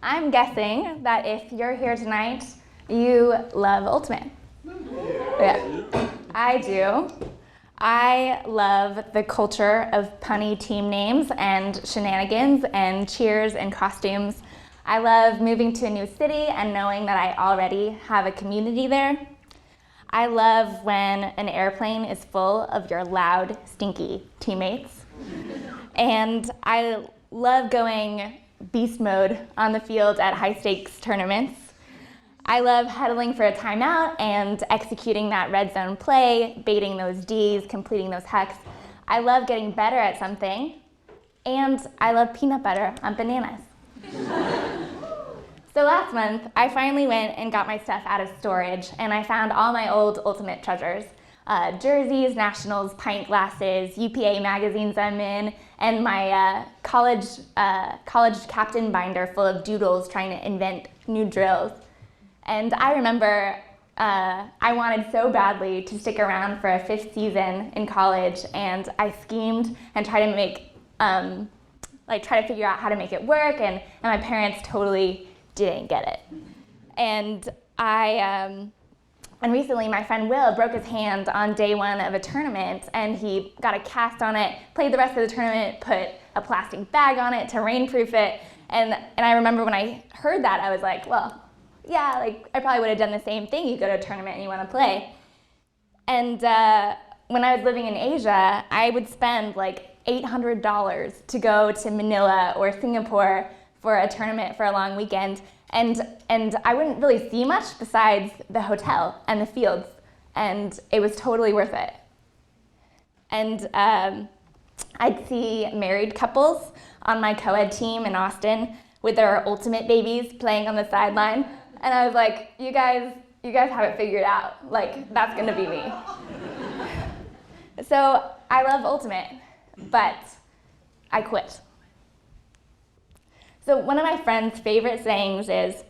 I'm guessing that if you're here tonight, you love Ultimate. Yeah, I do. I love the culture of punny team names and shenanigans and cheers and costumes. I love moving to a new city and knowing that I already have a community there. I love when an airplane is full of your loud, stinky teammates. And I love going beast mode on the field at high-stakes tournaments. I love huddling for a timeout and executing that red zone play, baiting those Ds, completing those hucks. I love getting better at something, and I love peanut butter on bananas. So last month, I finally went and got my stuff out of storage, and I found all my old Ultimate treasures. Jerseys, nationals, pint glasses, UPA magazines I'm in, and my college captain binder full of doodles trying to invent new drills. And I remember I wanted so badly to stick around for a 5th season in college, and I schemed and tried to make, try to figure out how to make it work, and my parents totally didn't get it. And and recently my friend Will broke his hand on day 1 of a tournament, and he got a cast on it, played the rest of the tournament, put a plastic bag on it to rainproof it, and I remember when I heard that, I was like, well, yeah, I probably would have done the same thing. You go to a tournament and you want to play. And when I was living in Asia, I would spend $800 to go to Manila or Singapore for a tournament for a long weekend. And I wouldn't really see much besides the hotel and the fields. And it was totally worth it. And I'd see married couples on my co-ed team in Austin with their Ultimate babies playing on the sideline. And I was like, you guys have it figured out. That's gonna be me. So I love Ultimate, but I quit. So one of my friend's favorite sayings is,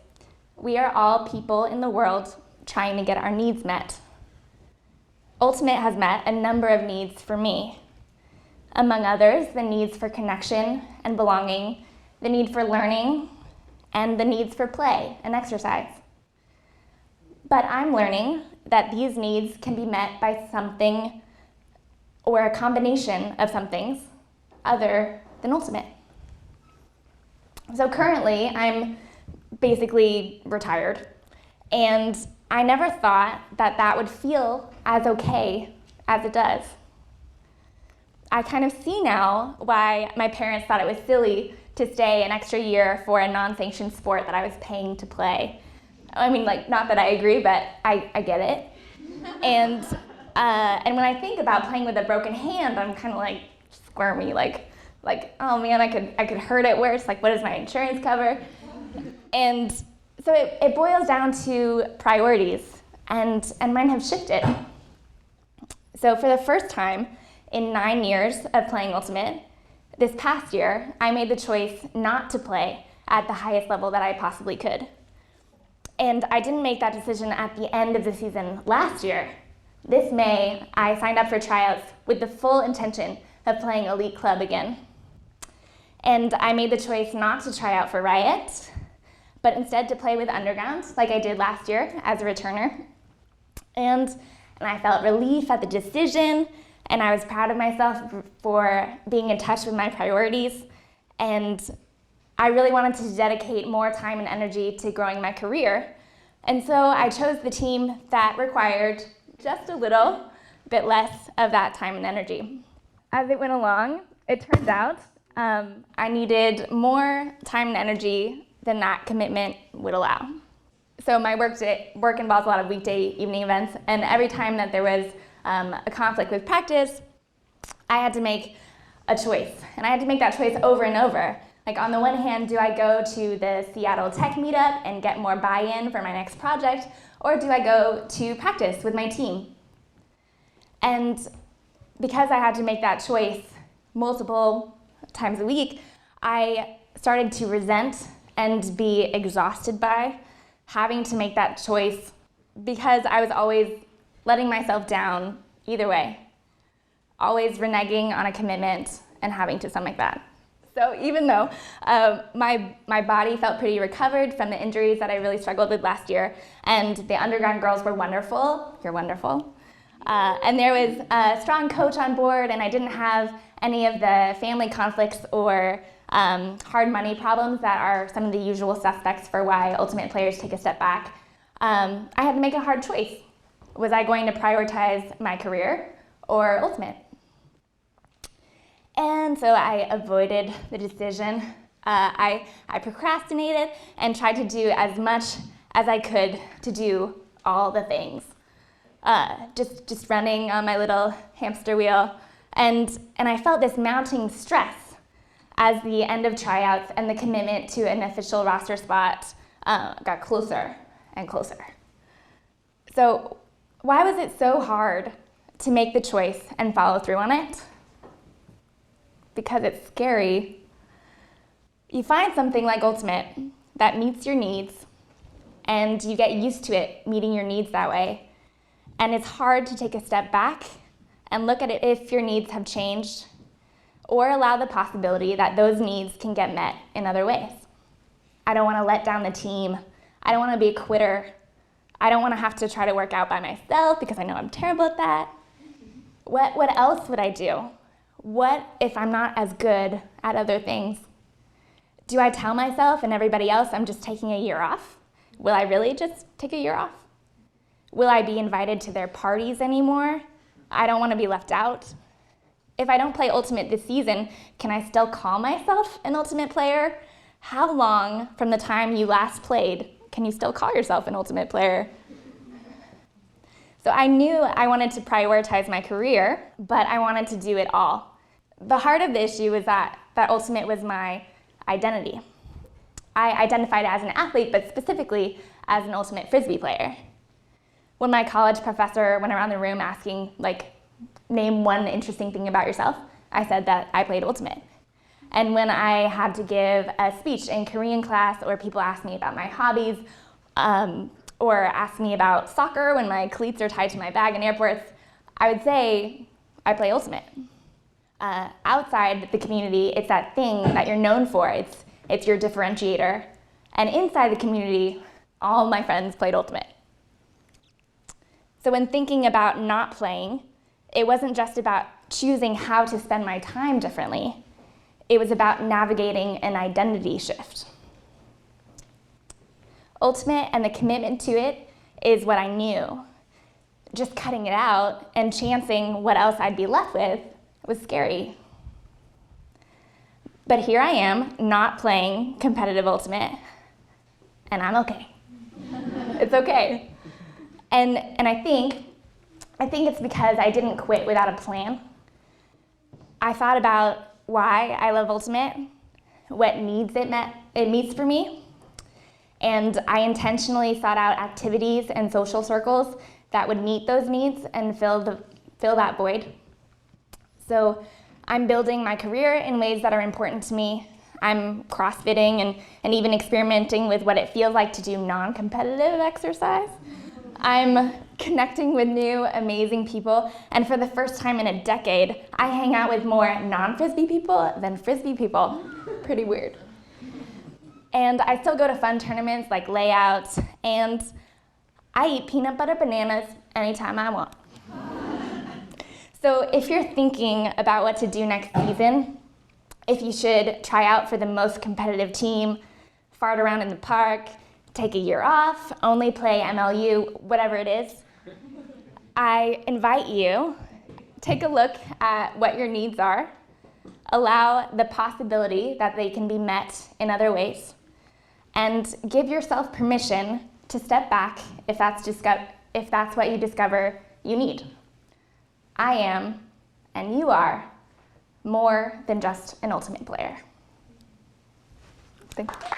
we are all people in the world trying to get our needs met. Ultimate has met a number of needs for me. Among others, the needs for connection and belonging, the need for learning, and the needs for play and exercise. But I'm learning that these needs can be met by something or a combination of some things other than Ultimate. So currently, I'm basically retired, and I never thought that would feel as okay as it does. I kind of see now why my parents thought it was silly to stay an extra year for a non-sanctioned sport that I was paying to play. I mean, not that I agree, but I get it. And when I think about playing with a broken hand, I'm kind of squirmy, oh man, I could hurt it worse. What does my insurance cover? And so it boils down to priorities, and mine have shifted. So for the first time in 9 years of playing Ultimate, this past year, I made the choice not to play at the highest level that I possibly could. And I didn't make that decision at the end of the season last year. This May, I signed up for tryouts with the full intention of playing elite club again. And I made the choice not to try out for Riot, but instead to play with Underground, like I did last year as a returner. And I felt relief at the decision, and I was proud of myself for being in touch with my priorities. And I really wanted to dedicate more time and energy to growing my career. And so I chose the team that required just a little bit less of that time and energy. As it went along, it turned out I needed more time and energy than that commitment would allow. So my work involves a lot of weekday evening events, and every time that there was a conflict with practice, I had to make a choice. And I had to make that choice over and over. On the one hand, do I go to the Seattle Tech meetup and get more buy-in for my next project, or do I go to practice with my team? And because I had to make that choice multiple times a week, I started to resent and be exhausted by having to make that choice, because I was always letting myself down either way, always reneging on a commitment and having to something like that. So even though my body felt pretty recovered from the injuries that I really struggled with last year, and the underground girls were wonderful, you're wonderful, and there was a strong coach on board, and I didn't have any of the family conflicts or hard money problems that are some of the usual suspects for why ultimate players take a step back, I had to make a hard choice. Was I going to prioritize my career or ultimate? And so I avoided the decision. I procrastinated and tried to do as much as I could to do all the things. Just running on my little hamster wheel. And I felt this mounting stress as the end of tryouts and the commitment to an official roster spot got closer and closer. So why was it so hard to make the choice and follow through on it? Because it's scary. You find something like Ultimate that meets your needs, and you get used to it meeting your needs that way. And it's hard to take a step back and look at it if your needs have changed, or allow the possibility that those needs can get met in other ways. I don't want to let down the team. I don't want to be a quitter. I don't want to have to try to work out by myself because I know I'm terrible at that. What else would I do? What if I'm not as good at other things? Do I tell myself and everybody else I'm just taking a year off? Will I really just take a year off? Will I be invited to their parties anymore? I don't want to be left out. If I don't play Ultimate this season, can I still call myself an Ultimate player? How long from the time you last played can you still call yourself an Ultimate player? So I knew I wanted to prioritize my career, but I wanted to do it all. The heart of the issue was that Ultimate was my identity. I identified as an athlete, but specifically as an Ultimate Frisbee player. When my college professor went around the room asking, name one interesting thing about yourself, I said that I played Ultimate. And when I had to give a speech in Korean class, or people asked me about my hobbies, or asked me about soccer when my cleats are tied to my bag in airports, I would say, I play Ultimate. Outside the community, it's that thing that you're known for. It's your differentiator. And inside the community, all my friends played Ultimate. So when thinking about not playing, it wasn't just about choosing how to spend my time differently. It was about navigating an identity shift. Ultimate and the commitment to it is what I knew. Just cutting it out and chancing what else I'd be left with was scary. But here I am, not playing competitive Ultimate, and I'm okay. It's okay. And I think it's because I didn't quit without a plan. I thought about why I love Ultimate, what needs it meets for me, and I intentionally sought out activities and social circles that would meet those needs and fill that void. So I'm building my career in ways that are important to me. I'm crossfitting and even experimenting with what it feels like to do non-competitive exercise. I'm connecting with new, amazing people, and for the first time in a decade, I hang out with more non-Frisbee people than Frisbee people. Pretty weird. And I still go to fun tournaments like layouts, and I eat peanut butter bananas anytime I want. So if you're thinking about what to do next season, if you should try out for the most competitive team, fart around in the park, take a year off, only play MLU, whatever it is, I invite you, take a look at what your needs are, allow the possibility that they can be met in other ways, and give yourself permission to step back if that's what you discover you need. I am, and you are, more than just an Ultimate player. Thank you.